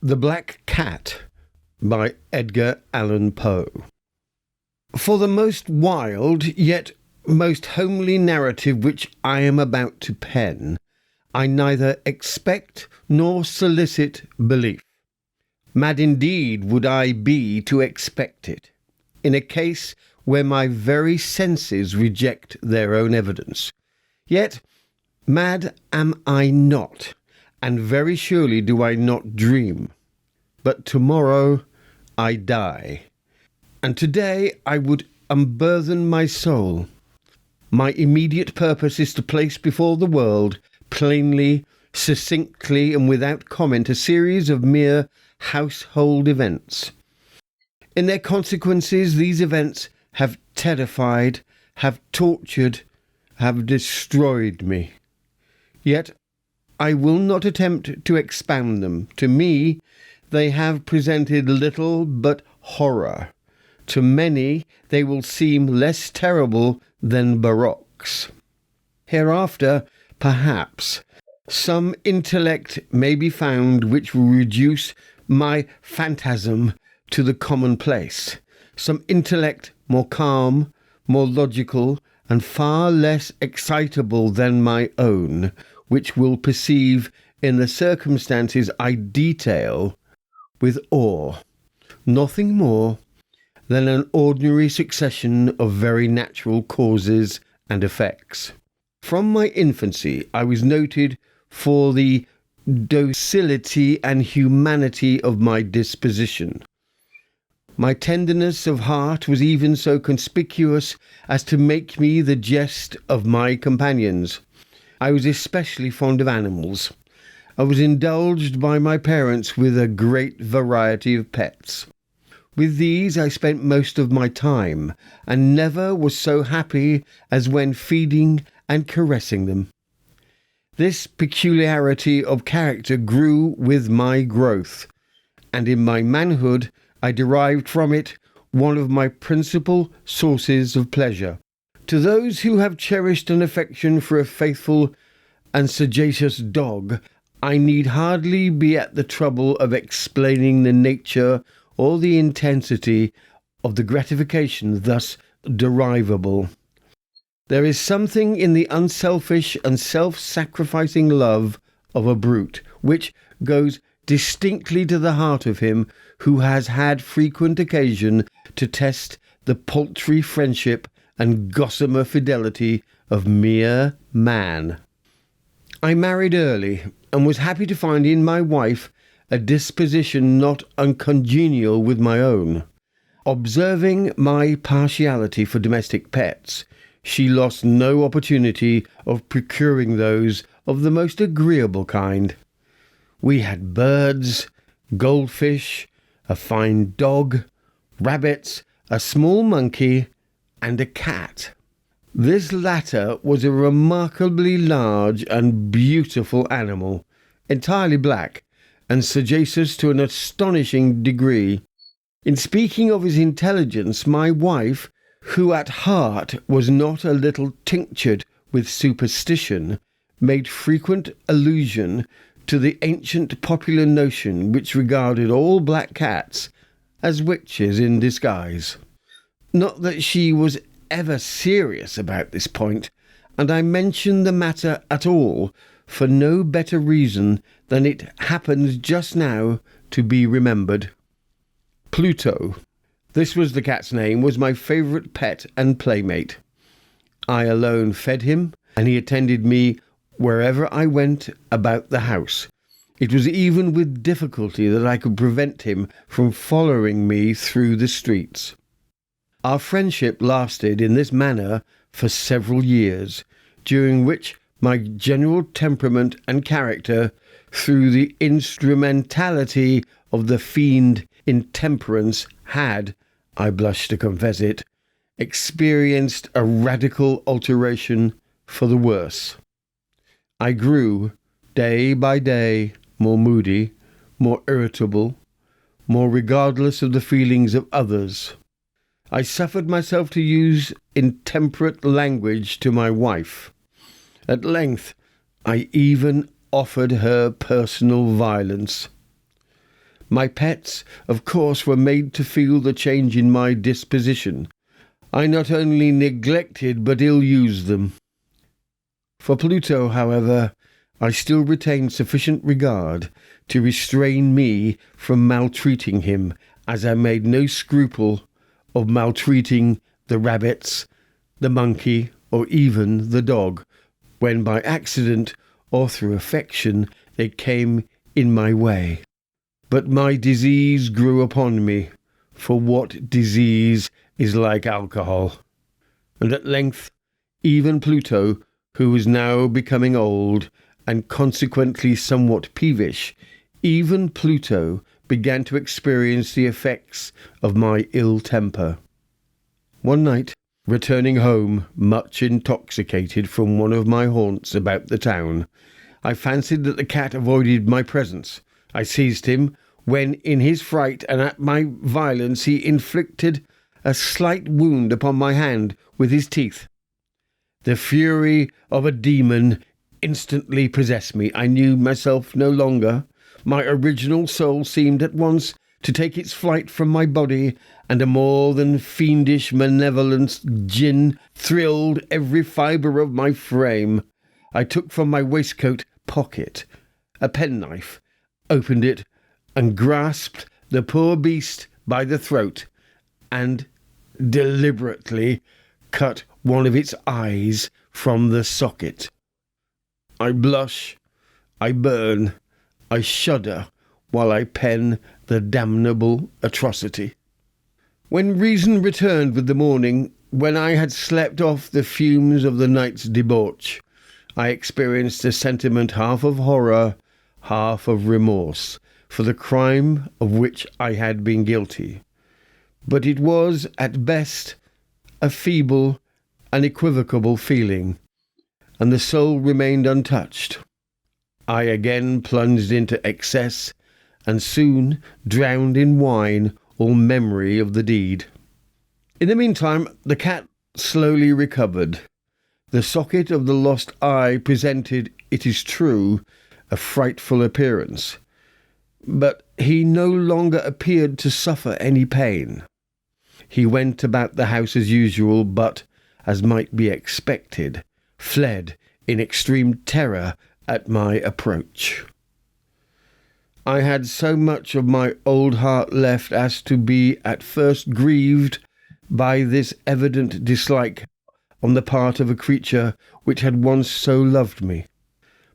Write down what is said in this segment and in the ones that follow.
The Black Cat by Edgar Allan Poe. For the most wild yet most homely narrative which I am about to pen, I neither expect nor solicit belief. Mad indeed would I be to expect it, in a case where my very senses reject their own evidence. Yet mad am I not, and very surely do I not dream. But tomorrow I die, and today I would unburthen my soul. My immediate purpose is to place before the world, plainly, succinctly, and without comment, a series of mere household events. In their consequences, these events have terrified, have tortured, have destroyed me. Yet I will not attempt to expound them. To me, they have presented little but horror. To many, they will seem less terrible than barocks. Hereafter, perhaps, some intellect may be found which will reduce my phantasm to the commonplace. Some intellect more calm, more logical, and far less excitable than my own, which will perceive in the circumstances I detail with awe nothing more than an ordinary succession of very natural causes and effects. From my infancy I was noted for the docility and humanity of my disposition. My tenderness of heart was even so conspicuous as to make me the jest of my companions. I was especially fond of animals. I was indulged by my parents with a great variety of pets. With these I spent most of my time, and never was so happy as when feeding and caressing them. This peculiarity of character grew with my growth, and in my manhood I derived from it one of my principal sources of pleasure. To those who have cherished an affection for a faithful and sagacious dog, I need hardly be at the trouble of explaining the nature or the intensity of the gratification thus derivable. There is something in the unselfish and self-sacrificing love of a brute which goes distinctly to the heart of him who has had frequent occasion to test the paltry friendship and gossamer fidelity of mere man. I married early, and was happy to find in my wife a disposition not uncongenial with my own. Observing my partiality for domestic pets, she lost no opportunity of procuring those of the most agreeable kind. We had birds, goldfish, a fine dog, rabbits, a small monkey, and a cat. This latter was a remarkably large and beautiful animal, entirely black, and sagacious to an astonishing degree. In speaking of his intelligence, my wife, who at heart was not a little tinctured with superstition, made frequent allusion to the ancient popular notion which regarded all black cats as witches in disguise. Not that she was ever serious about this point, and I mention the matter at all for no better reason than it happens just now to be remembered. Pluto, this was the cat's name, was my favourite pet and playmate. I alone fed him, and he attended me wherever I went about the house. It was even with difficulty that I could prevent him from following me through the streets. Our friendship lasted in this manner for several years, during which my general temperament and character, through the instrumentality of the fiend intemperance, had, I blush to confess it, experienced a radical alteration for the worse. I grew, day by day, more moody, more irritable, more regardless of the feelings of others. I suffered myself to use intemperate language to my wife. At length, I even offered her personal violence. My pets, of course, were made to feel the change in my disposition. I not only neglected but ill-used them. For Pluto, however, I still retained sufficient regard to restrain me from maltreating him, as I made no scruple of maltreating the rabbits, the monkey, or even the dog, when by accident or through affection they came in my way. But my disease grew upon me, for what disease is like alcohol? And at length, even Pluto, who was now becoming old, and consequently somewhat peevish, even Pluto began to experience the effects of my ill temper. One night, returning home, much intoxicated from one of my haunts about the town, I fancied that the cat avoided my presence. I seized him, when in his fright and at my violence he inflicted a slight wound upon my hand with his teeth. The fury of a demon instantly possessed me. I knew myself no longer. My original soul seemed at once to take its flight from my body, and a more than fiendish malevolence gin thrilled every fibre of my frame. I took from my waistcoat pocket a penknife, opened it, and grasped the poor beast by the throat, and deliberately cut one of its eyes from the socket. I blush, I burn, I shudder while I pen the damnable atrocity. When reason returned with the morning, when I had slept off the fumes of the night's debauch, I experienced a sentiment half of horror, half of remorse, for the crime of which I had been guilty. But it was, at best, a feeble and equivocal feeling, and the soul remained untouched. I again plunged into excess, and soon drowned in wine all memory of the deed. In the meantime, the cat slowly recovered. The socket of the lost eye presented, it is true, a frightful appearance, but he no longer appeared to suffer any pain. He went about the house as usual, but, as might be expected, fled in extreme terror at my approach. I had so much of my old heart left as to be at first grieved by this evident dislike on the part of a creature which had once so loved me.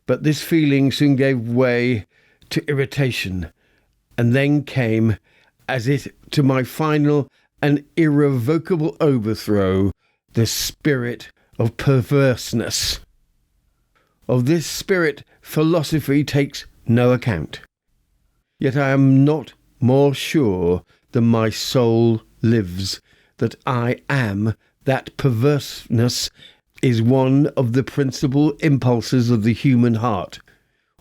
But this feeling soon gave way to irritation, and then came, as it to my final and irrevocable overthrow, the spirit of perverseness. Of this spirit philosophy takes no account. Yet I am not more sure than my soul lives that I am that perverseness is one of the principal impulses of the human heart,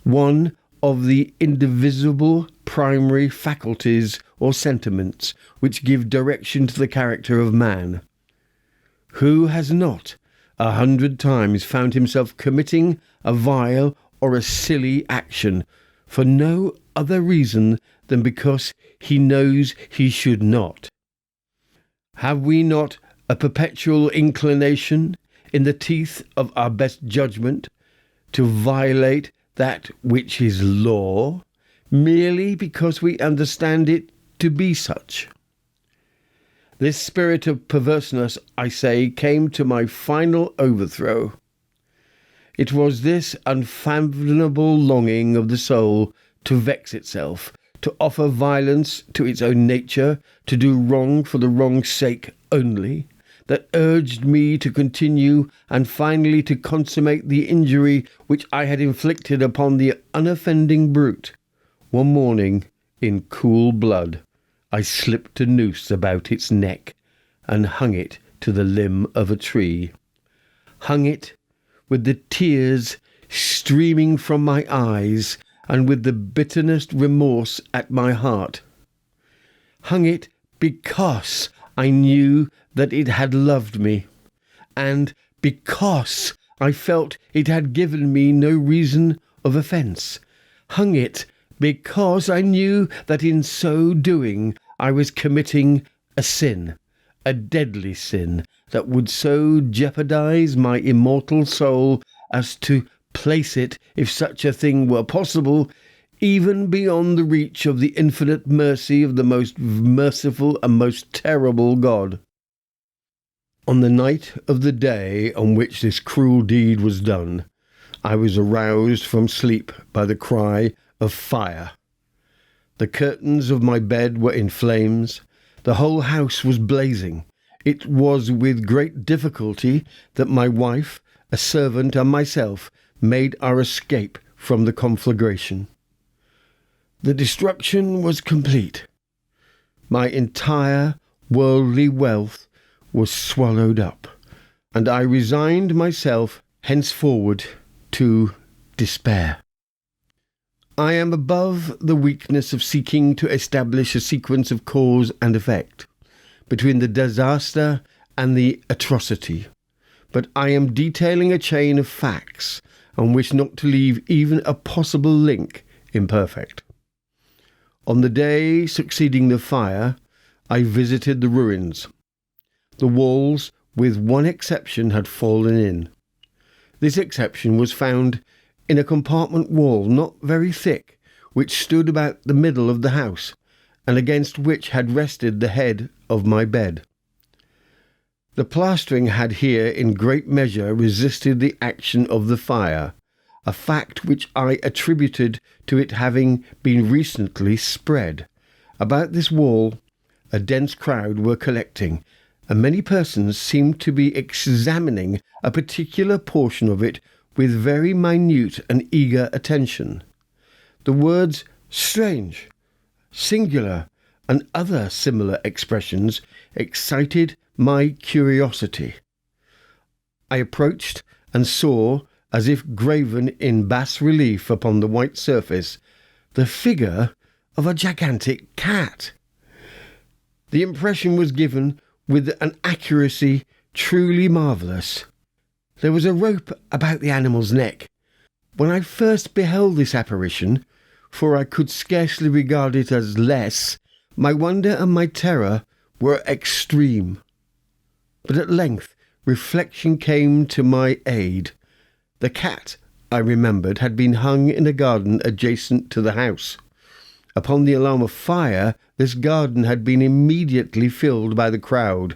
one of the indivisible primary faculties or sentiments which give direction to the character of man. Who has not 100 times found himself committing a vile or a silly action for no other reason than because he knows he should not? Have we not a perpetual inclination, in the teeth of our best judgment, to violate that which is law, merely because we understand it to be such? This spirit of perverseness, I say, came to my final overthrow. It was this unfathomable longing of the soul to vex itself, to offer violence to its own nature, to do wrong for the wrong's sake only, that urged me to continue and finally to consummate the injury which I had inflicted upon the unoffending brute. One morning, in cool blood, I slipped a noose about its neck and hung it to the limb of a tree. Hung it with the tears streaming from my eyes and with the bitterest remorse at my heart. Hung it because I knew that it had loved me, and because I felt it had given me no reason of offence. Hung it because I knew that in so doing I was committing a sin, a deadly sin, that would so jeopardize my immortal soul as to place it, if such a thing were possible, even beyond the reach of the infinite mercy of the most merciful and most terrible God. On the night of the day on which this cruel deed was done, I was aroused from sleep by the cry of fire. The curtains of my bed were in flames. The whole house was blazing. It was with great difficulty that my wife, a servant, and myself made our escape from the conflagration. The destruction was complete. My entire worldly wealth was swallowed up, and I resigned myself henceforward to despair. I am above the weakness of seeking to establish a sequence of cause and effect between the disaster and the atrocity, but I am detailing a chain of facts and wish not to leave even a possible link imperfect. On the day succeeding the fire, I visited the ruins. The walls, with one exception, had fallen in. This exception was found in a compartment wall not very thick, which stood about the middle of the house, and against which had rested the head of my bed. The plastering had here in great measure resisted the action of the fire, a fact which I attributed to it having been recently spread. About this wall a dense crowd were collecting, and many persons seemed to be examining a particular portion of it with very minute and eager attention. The words "strange," "singular," and other similar expressions excited my curiosity. I approached and saw, as if graven in bas relief upon the white surface, the figure of a gigantic cat. The impression was given with an accuracy truly marvellous. There was a rope about the animal's neck. When I first beheld this apparition, for I could scarcely regard it as less, my wonder and my terror were extreme. But at length reflection came to my aid. The cat, I remembered, had been hung in a garden adjacent to the house. Upon the alarm of fire, this garden had been immediately filled by the crowd,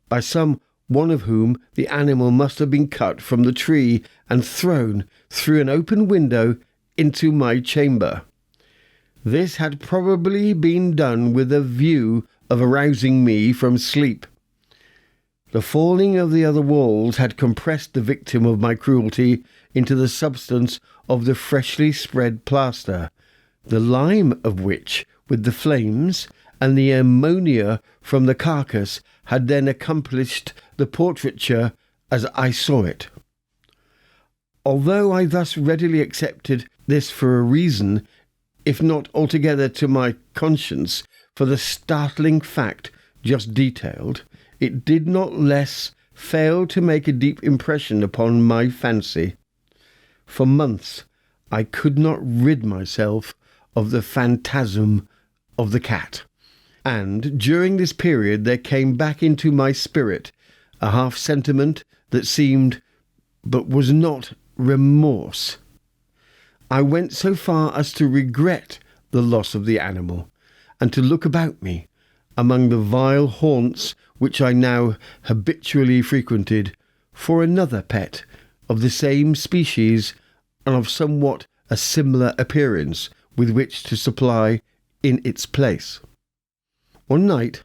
by some one of whom the animal must have been cut from the tree and thrown through an open window into my chamber. This had probably been done with a view of arousing me from sleep. The falling of the other walls had compressed the victim of my cruelty into the substance of the freshly spread plaster, the lime of which, with the flames and the ammonia from the carcass, had then accomplished the portraiture as I saw it. Although I thus readily accepted this for a reason, if not altogether to my conscience, for the startling fact just detailed, it did not less fail to make a deep impression upon my fancy. For months I could not rid myself of the phantasm of the cat, and during this period there came back into my spirit a half sentiment that seemed, but was not, remorse. I went so far as to regret the loss of the animal, and to look about me, among the vile haunts which I now habitually frequented, for another pet of the same species and of somewhat a similar appearance with which to supply in its place. One night,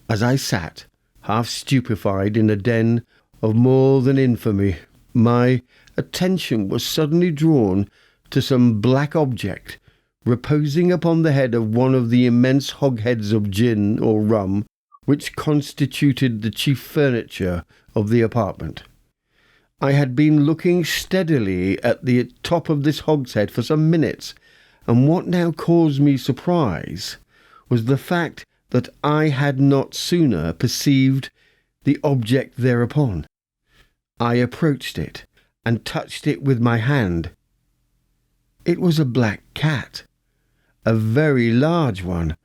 as I sat, half stupefied in a den of more than infamy, my attention was suddenly drawn to some black object reposing upon the head of one of the immense hogsheads of gin or rum which constituted the chief furniture of the apartment. I had been looking steadily at the top of this hogshead for some minutes, and what now caused me surprise was the fact that I had not sooner perceived the object thereupon. I approached it and touched it with my hand. It was a black cat, a very large one,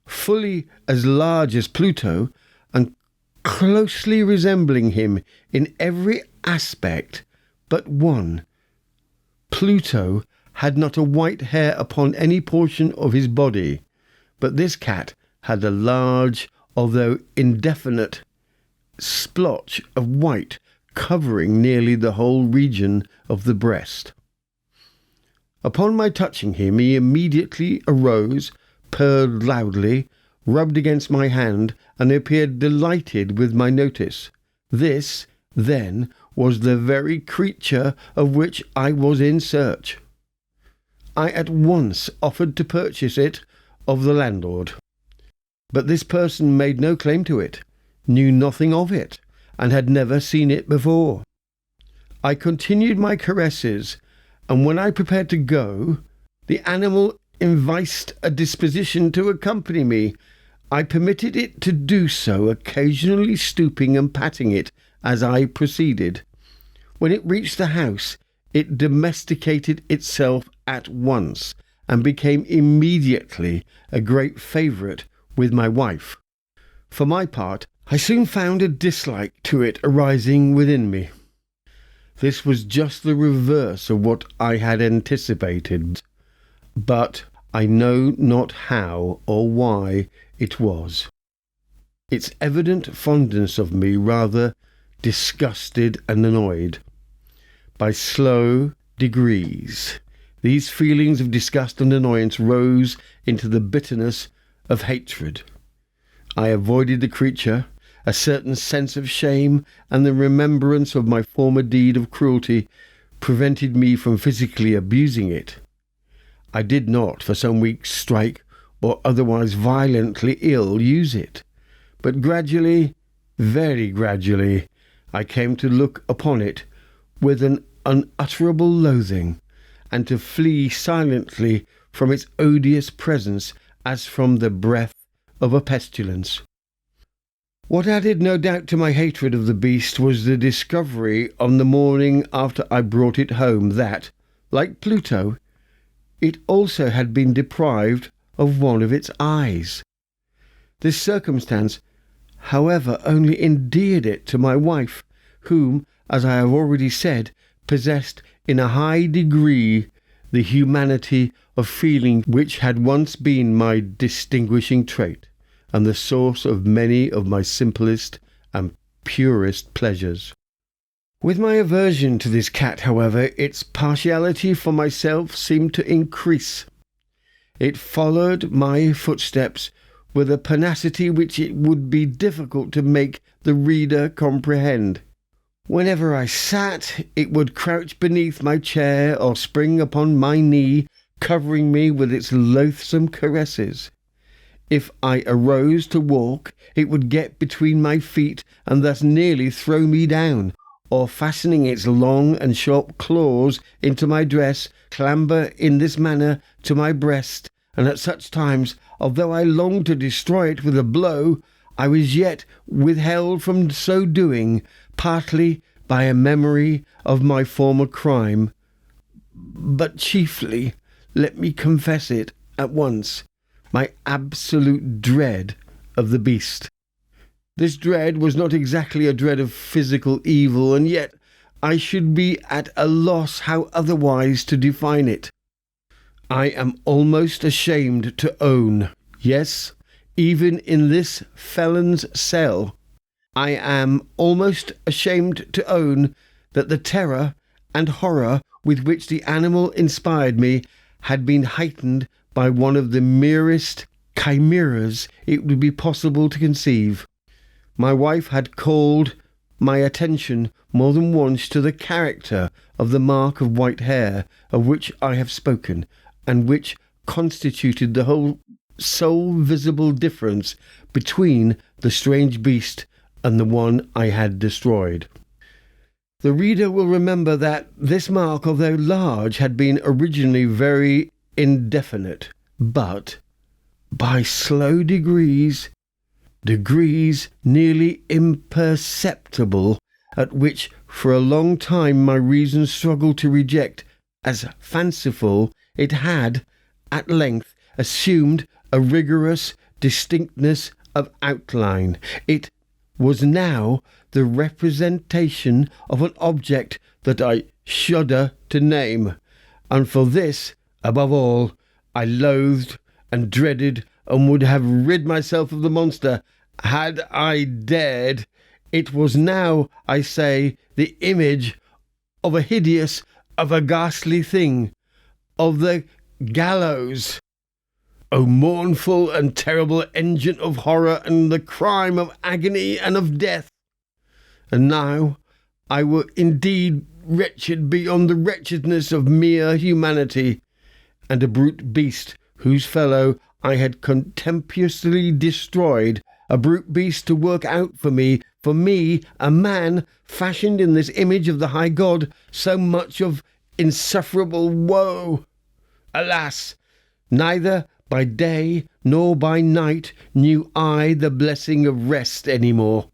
fully as large as Pluto, and closely resembling him in every aspect but one. Pluto had not a white hair upon any portion of his body, but this cat had a large, although indefinite, splotch of white covering nearly the whole region of the breast. Upon my touching him, he immediately arose, purred loudly, rubbed against my hand, and appeared delighted with my notice. This, then, was the very creature of which I was in search. I at once offered to purchase it of the landlord, but this person made no claim to it, knew nothing of it, and had never seen it before. I continued my caresses, and when I prepared to go, the animal evinced a disposition to accompany me. I permitted it to do so, occasionally stooping and patting it as I proceeded. When it reached the house, it domesticated itself at once, and became immediately a great favourite with my wife. For my part, I soon found a dislike to it arising within me. This was just the reverse of what I had anticipated, but I know not how or why it was. Its evident fondness of me rather disgusted and annoyed. By slow degrees, these feelings of disgust and annoyance rose into the bitterness of hatred. I avoided the creature. A certain sense of shame and the remembrance of my former deed of cruelty prevented me from physically abusing it. I did not for some weeks strike or otherwise violently ill-use it, but gradually, very gradually, I came to look upon it with an unutterable loathing, and to flee silently from its odious presence as from the breath of a pestilence. What added no doubt to my hatred of the beast was the discovery on the morning after I brought it home that, like Pluto, it also had been deprived of one of its eyes. This circumstance, however, only endeared it to my wife, whom, as I have already said, possessed in a high degree the humanity of feeling which had once been my distinguishing trait, and the source of many of my simplest and purest pleasures. With my aversion to this cat, however, its partiality for myself seemed to increase. It followed my footsteps with a pugnacity which it would be difficult to make the reader comprehend. Whenever I sat, it would crouch beneath my chair or spring upon my knee, covering me with its loathsome caresses. If I arose to walk, it would get between my feet and thus nearly throw me down, or fastening its long and sharp claws into my dress, clamber in this manner to my breast, and at such times, although I longed to destroy it with a blow, I was yet withheld from so doing, partly by a memory of my former crime, but chiefly, let me confess it at once, my absolute dread of the beast. This dread was not exactly a dread of physical evil, and yet I should be at a loss how otherwise to define it. I am almost ashamed to own, yes, even in this felon's cell, I am almost ashamed to own that the terror and horror with which the animal inspired me had been heightened by one of the merest chimeras it would be possible to conceive. My wife had called my attention more than once to the character of the mark of white hair of which I have spoken, and which constituted the whole sole visible difference between the strange beast and the one I had destroyed. The reader will remember that this mark, although large, had been originally very indefinite, but by slow degrees nearly imperceptible, at which for a long time my reason struggled to reject as fanciful, it had, at length, assumed a rigorous distinctness of outline. It was now the representation of an object that I shudder to name, and for this, above all, I loathed and dreaded and would have rid myself of the monster had I dared. It was now, I say, the image of a ghastly thing, of the gallows. O mournful and terrible engine of horror and the crime of agony and of death! And now I were indeed wretched beyond the wretchedness of mere humanity, and a brute beast whose fellow I had contemptuously destroyed, a brute beast to work out for me, a man fashioned in this image of the high God, so much of insufferable woe. Alas! Neither by day nor by night knew I the blessing of rest any more.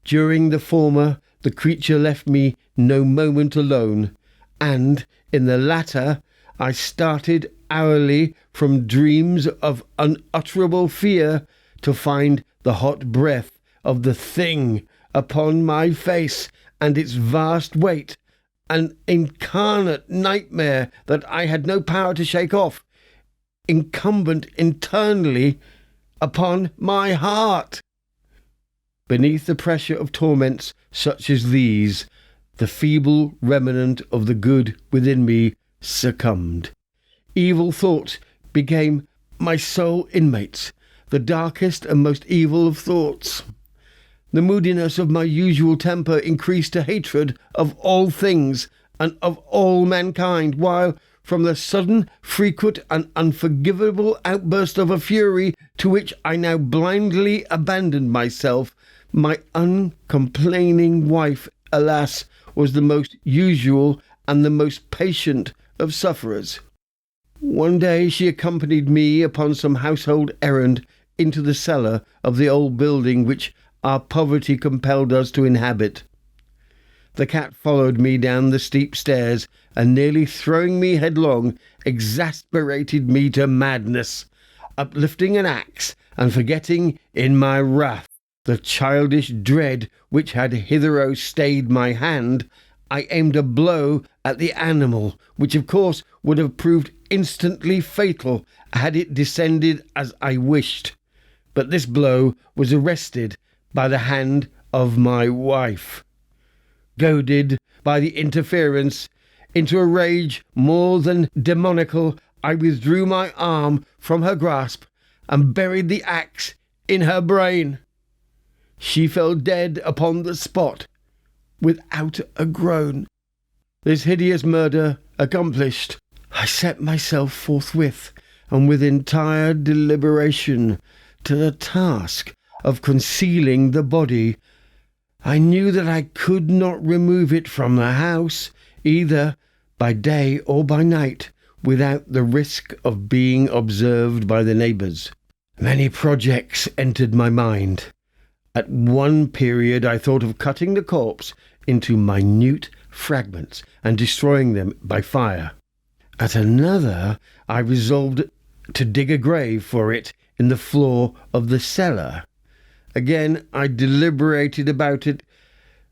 During the former, the creature left me no moment alone, and in the latter I started hourly from dreams of unutterable fear to find the hot breath of the thing upon my face and its vast weight, an incarnate nightmare that I had no power to shake off, incumbent internally upon my heart. Beneath the pressure of torments such as these, the feeble remnant of the good within me succumbed. Evil thoughts became my sole inmates, the darkest and most evil of thoughts. The moodiness of my usual temper increased to hatred of all things and of all mankind, while from the sudden, frequent, and unforgivable outburst of a fury to which I now blindly abandoned myself, my uncomplaining wife, alas, was the most usual and the most patient of sufferers. One day she accompanied me upon some household errand into the cellar of the old building which our poverty compelled us to inhabit. The cat followed me down the steep stairs, and nearly throwing me headlong, exasperated me to madness. Uplifting an axe, and forgetting in my wrath the childish dread which had hitherto stayed my hand, I aimed a blow at the animal, which of course would have proved instantly fatal had it descended as I wished. But this blow was arrested by the hand of my wife. Goaded by the interference into a rage more than demoniacal, I withdrew my arm from her grasp and buried the axe in her brain. She fell dead upon the spot, without a groan. This hideous murder accomplished, I set myself forthwith, and with entire deliberation, to the task of concealing the body. I knew that I could not remove it from the house, either by day or by night, without the risk of being observed by the neighbours. Many projects entered my mind. At one period I thought of cutting the corpse into minute fragments and destroying them by fire. At another I resolved to dig a grave for it in the floor of the cellar. Again I deliberated about it.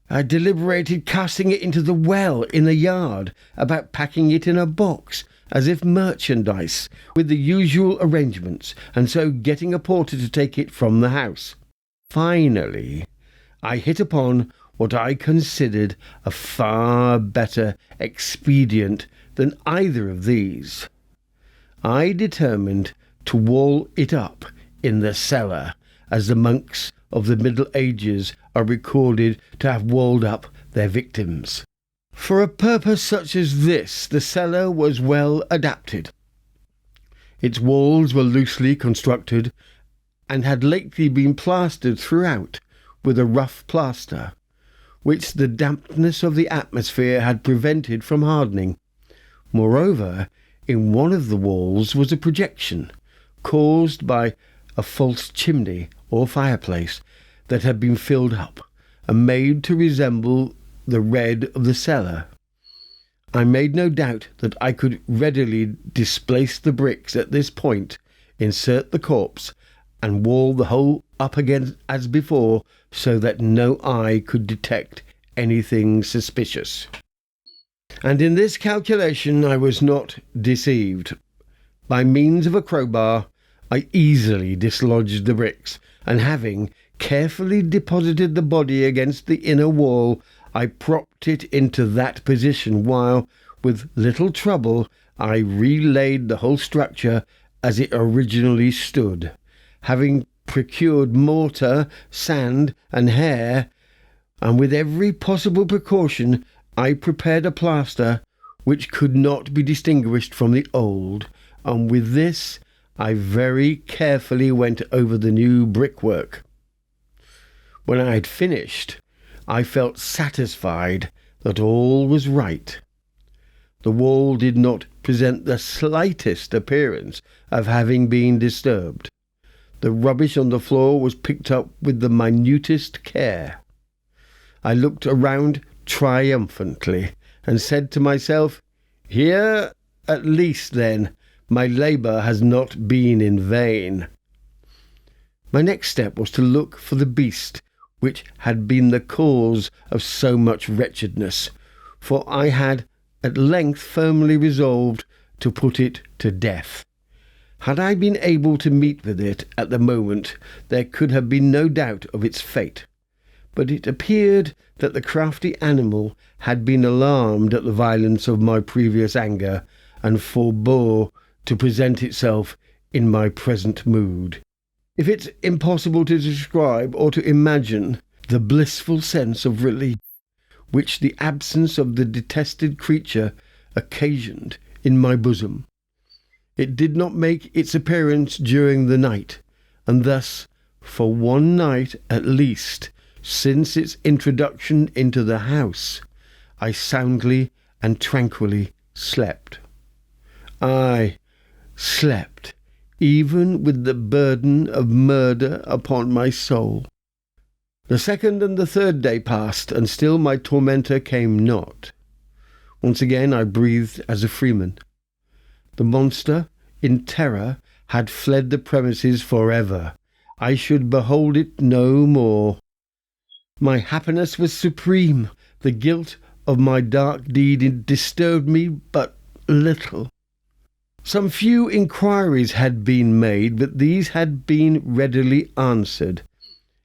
I deliberated casting it into the well in the yard, about packing it in a box, as if merchandise, with the usual arrangements, and so getting a porter to take it from the house. Finally, I hit upon what I considered a far better expedient than either of these. I determined to wall it up in the cellar, as the monks of the Middle Ages are recorded to have walled up their victims. For a purpose such as this, the cellar was well adapted. Its walls were loosely constructed, and had lately been plastered throughout with a rough plaster, which the dampness of the atmosphere had prevented from hardening. Moreover, in one of the walls was a projection, caused by a false chimney or fireplace that had been filled up and made to resemble the red of the cellar. I made no doubt that I could readily displace the bricks at this point, insert the corpse, and wall the whole up again as before, so that no eye could detect anything suspicious. And in this calculation I was not deceived. By means of a crowbar, I easily dislodged the bricks, and having carefully deposited the body against the inner wall, I propped it into that position, while, with little trouble, I relaid the whole structure as it originally stood, having procured mortar, sand, and hair, and with every possible precaution I prepared a plaster which could not be distinguished from the old, and with this I very carefully went over the new brickwork. When I had finished, I felt satisfied that all was right. The wall did not present the slightest appearance of having been disturbed. The rubbish on the floor was picked up with the minutest care. I looked around triumphantly and said to myself, "Here, at least, then, my labour has not been in vain." My next step was to look for the beast which had been the cause of so much wretchedness, for I had at length firmly resolved to put it to death. Had I been able to meet with it at the moment, there could have been no doubt of its fate. But it appeared that the crafty animal had been alarmed at the violence of my previous anger, and forbore to present itself in my present mood. If it's impossible to describe or to imagine the blissful sense of relief which the absence of the detested creature occasioned in my bosom. It did not make its appearance during the night, and thus, for one night at least, since its introduction into the house, I soundly and tranquilly slept. I slept, even with the burden of murder upon my soul. The second and the third day passed, and still my tormentor came not. Once again I breathed as a freeman. The monster, in terror, had fled the premises for ever. I should behold it no more. My happiness was supreme. The guilt of my dark deed disturbed me but little. Some few inquiries had been made, but these had been readily answered.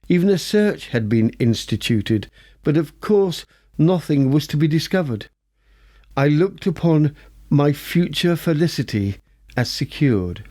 Even a search had been instituted, but of course nothing was to be discovered. I looked upon my future felicity as secured.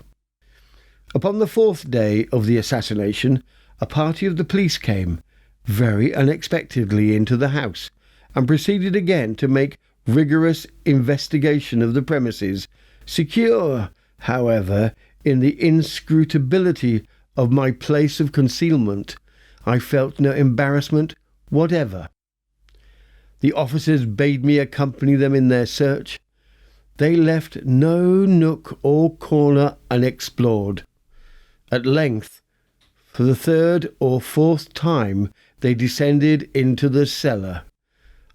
Upon the fourth day of the assassination, a party of the police came, very unexpectedly, into the house, and proceeded again to make rigorous investigation of the premises, secure, however, in the inscrutability of my place of concealment. I felt no embarrassment whatever. The officers bade me accompany them in their search. They left no nook or corner unexplored. At length, for the third or fourth time, they descended into the cellar.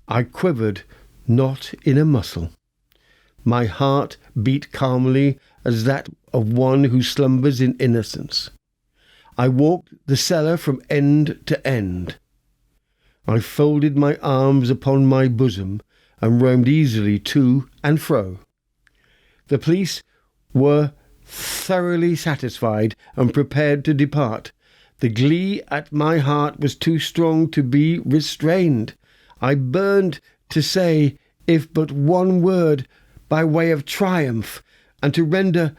I quivered not in a muscle. My heart beat calmly as that of one who slumbers in innocence. I walked the cellar from end to end. I folded my arms upon my bosom and roamed easily to and fro. The police were thoroughly satisfied and prepared to depart. The glee at my heart was too strong to be restrained. I burned to say, if but one word, by way of triumph, and to render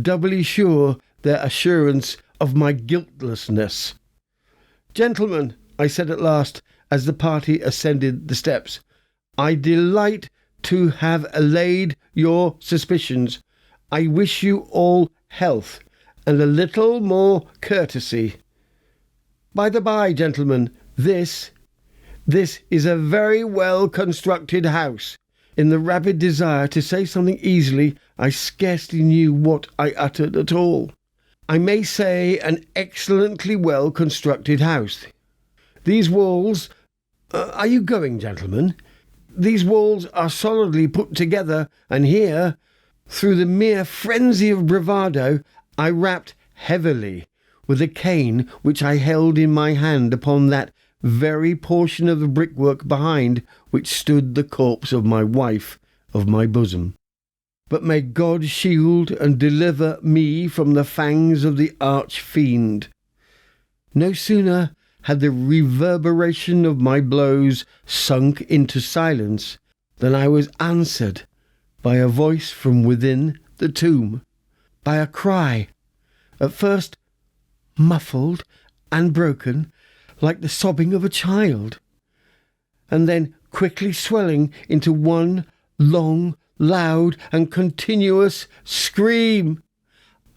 doubly sure their assurance of my guiltlessness. "Gentlemen," I said at last, as the party ascended the steps, "I delight to have allayed your suspicions. I wish you all health, and a little more courtesy. By the by, gentlemen, this is a very well-constructed house." In the rapid desire to say something easily, I scarcely knew what I uttered at all. "I may say an excellently well-constructed house. These walls— are you going, gentlemen? these walls are solidly put together, and here, through the mere frenzy of bravado, I rapped heavily with a cane which I held in my hand upon that very portion of the brickwork behind which stood the corpse of my wife of my bosom. But may God shield and deliver me from the fangs of the arch-fiend. No sooner had the reverberation of my blows sunk into silence than I was answered by a voice from within the tomb, by a cry, at first muffled and broken, like the sobbing of a child, and then quickly swelling into one long, loud and continuous scream,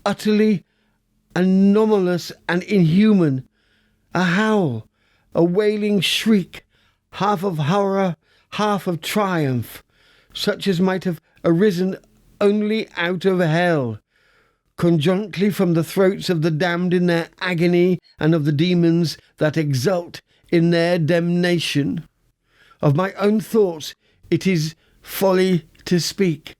utterly anomalous and inhuman, a howl, a wailing shriek, half of horror, half of triumph, such as might have arisen only out of hell, conjointly from the throats of the damned in their agony and of the demons that exult in their damnation. Of my own thoughts it is folly to speak.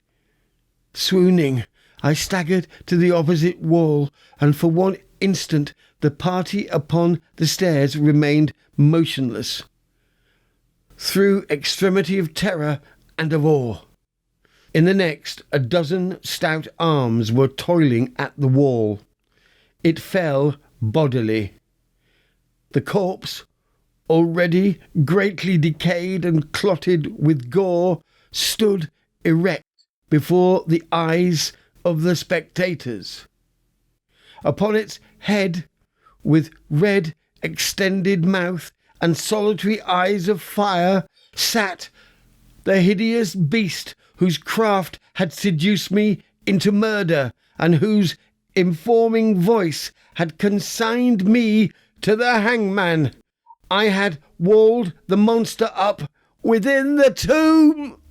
Swooning, I staggered to the opposite wall, and for one instant the party upon the stairs remained motionless, through extremity of terror and of awe. In the next, a dozen stout arms were toiling at the wall. It fell bodily. The corpse, already greatly decayed and clotted with gore, stood erect before the eyes of the spectators. Upon its head, with red extended mouth and solitary eyes of fire, sat the hideous beast whose craft had seduced me into murder, and whose informing voice had consigned me to the hangman. I had walled the monster up within the tomb.